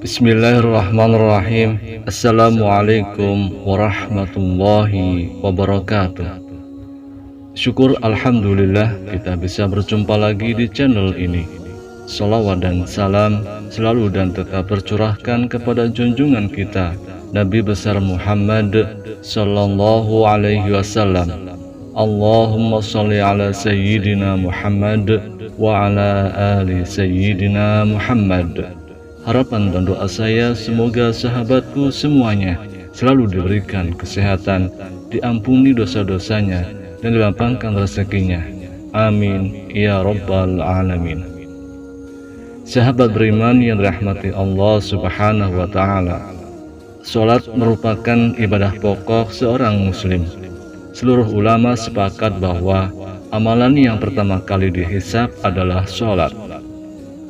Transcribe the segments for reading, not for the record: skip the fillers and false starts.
Bismillahirrahmanirrahim. Assalamualaikum warahmatullahi wabarakatuh. Syukur alhamdulillah kita bisa berjumpa lagi di channel ini. Salawat dan salam selalu dan tetap tercurahkan kepada junjungan kita Nabi besar Muhammad sallallahu alaihi wasallam. Allahumma sholli ala sayyidina Muhammad wa ala ali sayyidina Muhammad. Harapan dan doa saya semoga sahabatku semuanya selalu diberikan kesehatan, diampuni dosa-dosanya, dan dilapangkan rezekinya. Amin ya rabbal alamin. Sahabat beriman yang dirahmati Allah subhanahu wa ta'ala, salat merupakan ibadah pokok seorang muslim. Seluruh ulama sepakat bahwa amalan yang pertama kali dihisab adalah salat.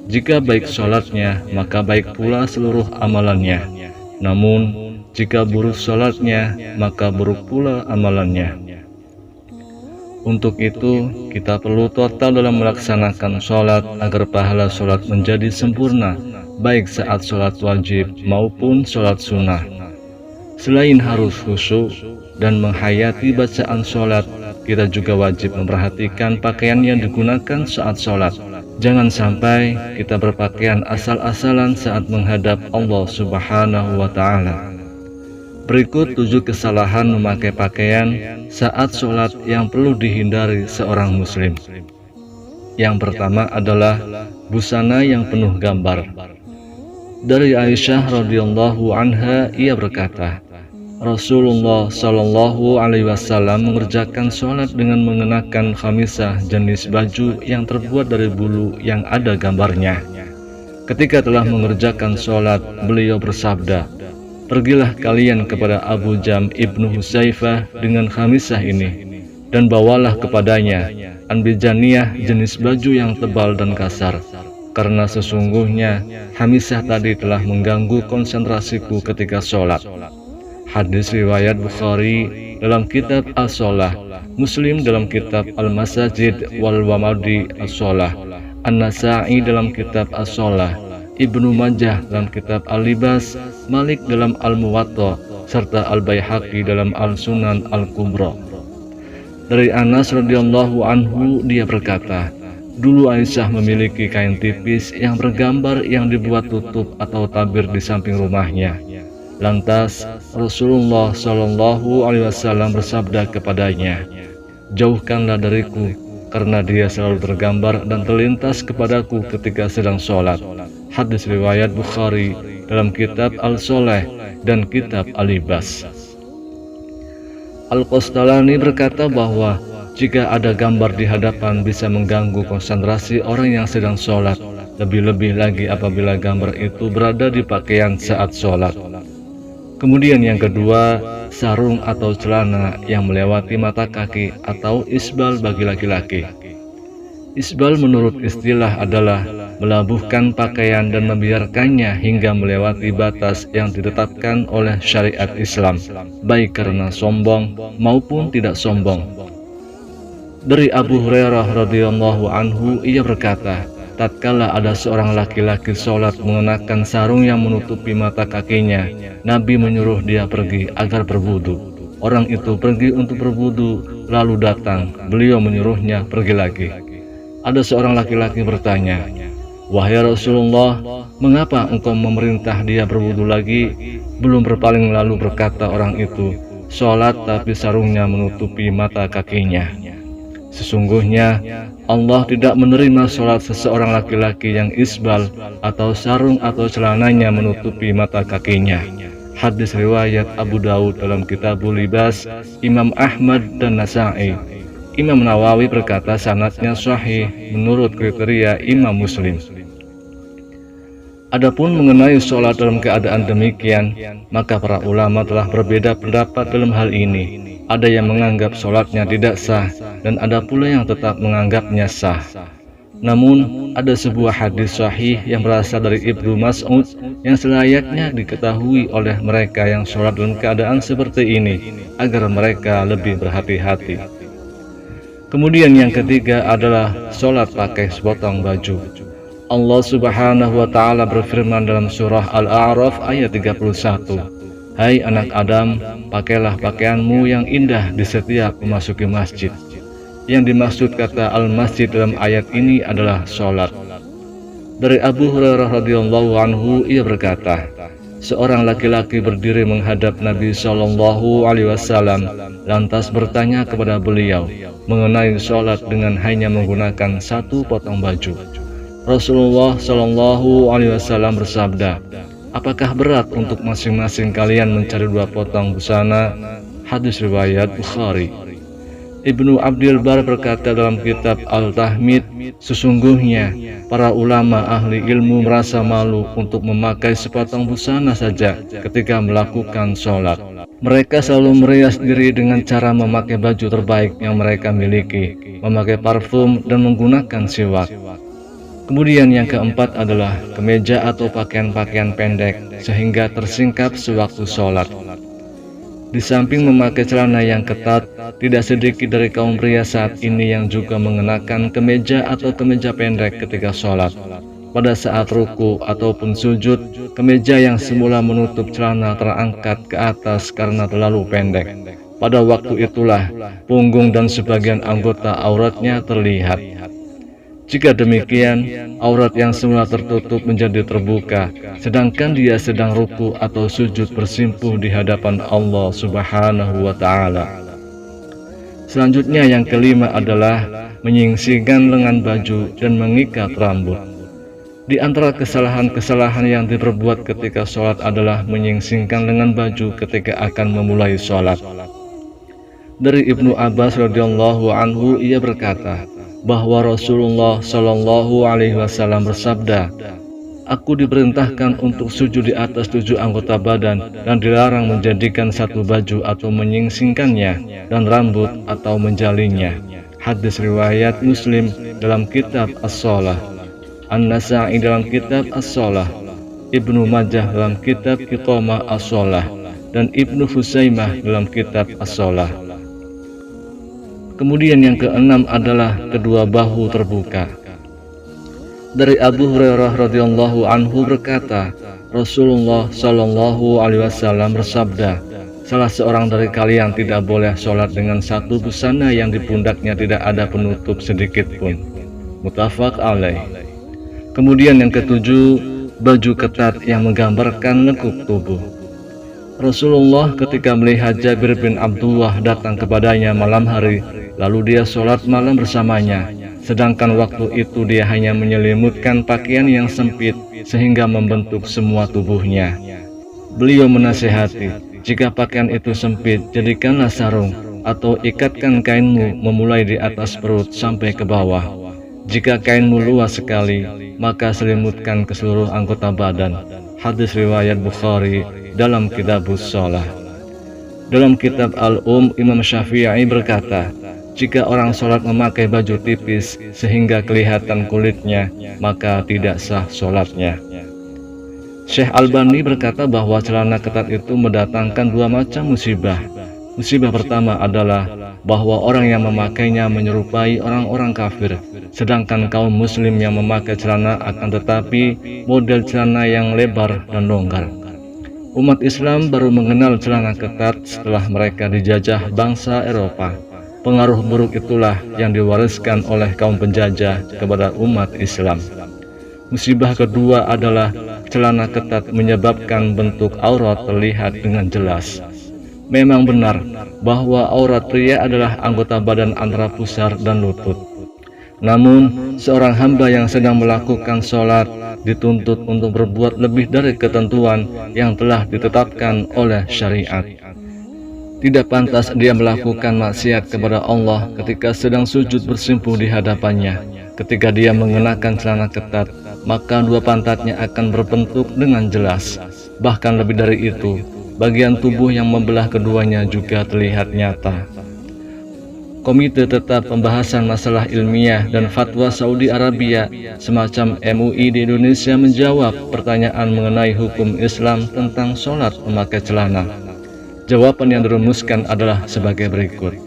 Jika baik sholatnya, maka baik pula seluruh amalannya. Namun, jika buruk sholatnya, maka buruk pula amalannya. Untuk itu, kita perlu total dalam melaksanakan sholat agar pahala sholat menjadi sempurna, baik saat sholat wajib maupun sholat sunnah. Selain harus khusyuk dan menghayati bacaan sholat, kita juga wajib memperhatikan pakaian yang digunakan saat sholat. Jangan sampai kita berpakaian asal-asalan saat menghadap Allah subhanahu wa ta'ala. Berikut 7 kesalahan memakai pakaian saat sholat yang perlu dihindari seorang muslim. Yang pertama adalah busana yang penuh gambar. Dari Aisyah radhiyallahu anha, ia berkata, Rasulullah Shallallahu Alaihi Wasallam mengerjakan sholat dengan mengenakan khamisah, jenis baju yang terbuat dari bulu yang ada gambarnya. Ketika telah mengerjakan sholat, beliau bersabda, "Pergilah kalian kepada Abu Jam ibnu Husaifah dengan khamisah ini, dan bawalah kepadanya anbijaniyah, jenis baju yang tebal dan kasar, karena sesungguhnya khamisah tadi telah mengganggu konsentrasiku ketika sholat." Hadis riwayat Bukhari dalam kitab As-Shalah, Muslim dalam kitab Al-Masajid wal Wamadi As-Shalah, An-Nasa'i dalam kitab As-Shalah, Ibnu Majah dalam kitab Al-Libas, Malik dalam Al-Muwatta, serta Al-Baihaqi dalam Al-Sunan Al-Kubra. Dari Anas radhiyallahu anhu, dia berkata, dulu Aisyah memiliki kain tipis yang bergambar yang dibuat tutup atau tabir di samping rumahnya. Lantas Rasulullah Shallallahu Alaihi Wasallam bersabda kepadanya, "Jauhkanlah dariku, karena dia selalu tergambar dan terlintas kepadaku ketika sedang sholat." Hadis riwayat Bukhari dalam kitab Al-Sholeh dan kitab Al-Libas. Al-Qastalani berkata bahwa jika ada gambar di hadapan bisa mengganggu konsentrasi orang yang sedang sholat, lebih-lebih lagi apabila gambar itu berada di pakaian saat sholat. Kemudian yang kedua, sarung atau celana yang melewati mata kaki atau isbal bagi laki-laki. Isbal menurut istilah adalah melabuhkan pakaian dan membiarkannya hingga melewati batas yang ditetapkan oleh syariat Islam, baik karena sombong maupun tidak sombong. Dari Abu Hurairah radhiyallahu anhu, ia berkata, tatkala ada seorang laki-laki sholat mengenakan sarung yang menutupi mata kakinya, Nabi menyuruh dia pergi agar berwudu. Orang itu pergi untuk berwudu, lalu datang, beliau menyuruhnya pergi lagi. Ada seorang laki-laki bertanya, "Wahai Rasulullah, mengapa engkau memerintah dia berwudu lagi?" Belum berpaling lalu berkata orang itu, "Sholat tapi sarungnya menutupi mata kakinya." Sesungguhnya Allah tidak menerima sholat seseorang laki-laki yang isbal atau sarung atau celananya menutupi mata kakinya. Hadis riwayat Abu Daud dalam Kitabul Libas, Imam Ahmad dan Nasa'i. Imam Nawawi berkata sanadnya sahih menurut kriteria Imam Muslim. Adapun mengenai sholat dalam keadaan demikian, maka para ulama telah berbeda pendapat dalam hal ini. Ada yang menganggap sholatnya tidak sah, dan ada pula yang tetap menganggapnya sah. Namun, ada sebuah hadis sahih yang berasal dari Ibnu Mas'ud yang selayaknya diketahui oleh mereka yang sholat dalam keadaan seperti ini, agar mereka lebih berhati-hati. Kemudian yang ketiga adalah sholat pakai sepotong baju. Allah Subhanahu wa Ta'ala berfirman dalam surah Al-A'raf ayat 31, "Hai anak Adam, pakailah pakaianmu yang indah di setiap memasuki masjid." Yang dimaksud kata al-masjid dalam ayat ini adalah sholat. Dari Abu Hurairah radhiyallahu anhu, ia berkata, seorang laki-laki berdiri menghadap Nabi Shallallahu Alaihi Wasallam, lantas bertanya kepada beliau mengenai sholat dengan hanya menggunakan satu potong baju. Rasulullah Shallallahu Alaihi Wasallam bersabda, "Apakah berat untuk masing-masing kalian mencari 2 potong busana?" Hadis riwayat Bukhari. Ibnu Abdul Bar berkata dalam kitab Al-Tahmid, sesungguhnya para ulama ahli ilmu merasa malu untuk memakai sepotong busana saja ketika melakukan sholat. Mereka selalu merias diri dengan cara memakai baju terbaik yang mereka miliki, memakai parfum, dan menggunakan siwak. Kemudian yang keempat adalah kemeja atau pakaian-pakaian pendek sehingga tersingkap sewaktu sholat. Di samping memakai celana yang ketat, tidak sedikit dari kaum pria saat ini yang juga mengenakan kemeja atau kemeja pendek ketika sholat. Pada saat ruku ataupun sujud, kemeja yang semula menutup celana terangkat ke atas karena terlalu pendek. Pada waktu itulah, punggung dan sebagian anggota auratnya terlihat. Jika demikian, aurat yang semula tertutup menjadi terbuka, sedangkan dia sedang ruku atau sujud bersimpuh di hadapan Allah Subhanahu wa Ta'ala. Selanjutnya yang kelima adalah menyingsingkan lengan baju dan mengikat rambut. Di antara kesalahan-kesalahan yang diperbuat ketika sholat adalah menyingsingkan lengan baju ketika akan memulai sholat. Dari Ibnu Abbas radhiyallahu anhu, ia berkata bahwa Rasulullah Shallallahu Alaihi Wasallam bersabda, "Aku diperintahkan untuk sujud di atas 7 anggota badan dan dilarang menjadikan satu baju atau menyingsingkannya dan rambut atau menjalinya." Hadis riwayat Muslim dalam kitab As-Shalah, An-Nasa'i dalam kitab As-Shalah, Ibnu Majah dalam kitab Iqamah As-Shalah, dan Ibnu Huzaimah dalam kitab As-Shalah. Kemudian yang keenam adalah kedua bahu terbuka. Dari Abu Hurairah radhiyallahu anhu berkata, Rasulullah Shallallahu Alaihi Wasallam bersabda, salah seorang dari kalian tidak boleh sholat dengan satu busana yang di pundaknya tidak ada penutup sedikit pun. Muttafaq alaih. Kemudian yang ketujuh, baju ketat yang menggambarkan lekuk tubuh. Rasulullah ketika melihat Jabir bin Abdullah datang kepadanya malam hari, lalu dia sholat malam bersamanya, sedangkan waktu itu dia hanya menyelimutkan pakaian yang sempit sehingga membentuk semua tubuhnya. Beliau menasihati, jika pakaian itu sempit, jadikanlah sarung atau ikatkan kainmu memulai di atas perut sampai ke bawah. Jika kainmu luas sekali, maka selimutkan ke seluruh anggota badan. Hadis riwayat Bukhari dalam Kitabus Shalah. Dalam kitab Al-Um, Imam Syafi'i berkata, jika orang sholat memakai baju tipis sehingga kelihatan kulitnya, maka tidak sah sholatnya. Syekh Albani berkata bahwa celana ketat itu mendatangkan 2 macam musibah. Musibah pertama adalah bahwa orang yang memakainya menyerupai orang-orang kafir, sedangkan kaum muslim yang memakai celana akan tetapi model celana yang lebar dan longgar. Umat Islam baru mengenal celana ketat setelah mereka dijajah bangsa Eropa. Pengaruh buruk itulah yang diwariskan oleh kaum penjajah kepada umat Islam. Musibah kedua adalah celana ketat menyebabkan bentuk aurat terlihat dengan jelas. Memang benar bahwa aurat pria adalah anggota badan antara pusar dan lutut. Namun, seorang hamba yang sedang melakukan sholat dituntut untuk berbuat lebih dari ketentuan yang telah ditetapkan oleh syariat. Tidak pantas dia melakukan maksiat kepada Allah ketika sedang sujud bersimpuh di hadapannya. Ketika dia mengenakan celana ketat, maka 2 pantatnya akan berbentuk dengan jelas. Bahkan lebih dari itu, bagian tubuh yang membelah keduanya juga terlihat nyata. Komite Tetap Pembahasan Masalah Ilmiah dan Fatwa Saudi Arabia semacam MUI di Indonesia menjawab pertanyaan mengenai hukum Islam tentang sholat memakai celana. Jawaban yang dirumuskan adalah sebagai berikut.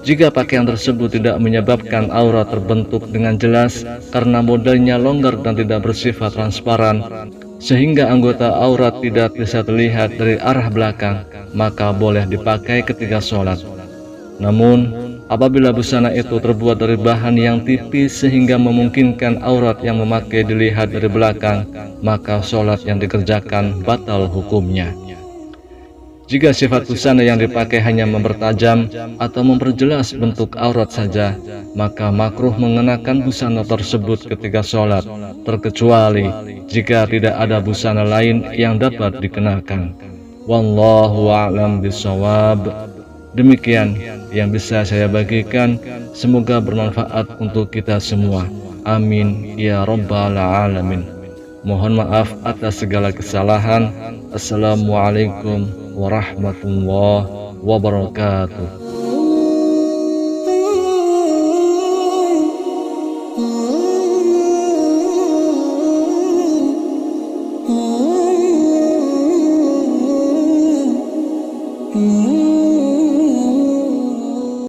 Jika pakaian tersebut tidak menyebabkan aurat terbentuk dengan jelas karena modelnya longgar dan tidak bersifat transparan, sehingga anggota aurat tidak bisa terlihat dari arah belakang, maka boleh dipakai ketika sholat. Namun, apabila busana itu terbuat dari bahan yang tipis sehingga memungkinkan aurat yang memakai dilihat dari belakang, maka sholat yang dikerjakan batal hukumnya. Jika sifat busana yang dipakai hanya mempertajam atau memperjelas bentuk aurat saja, maka makruh mengenakan busana tersebut ketika sholat, terkecuali jika tidak ada busana lain yang dapat dikenakan. Wallahu a'lam bishawab. Demikian yang bisa saya bagikan, semoga bermanfaat untuk kita semua. Amin ya rabbal alamin. Mohon maaf atas segala kesalahan. Assalamualaikum warahmatullahi wabarakatuh.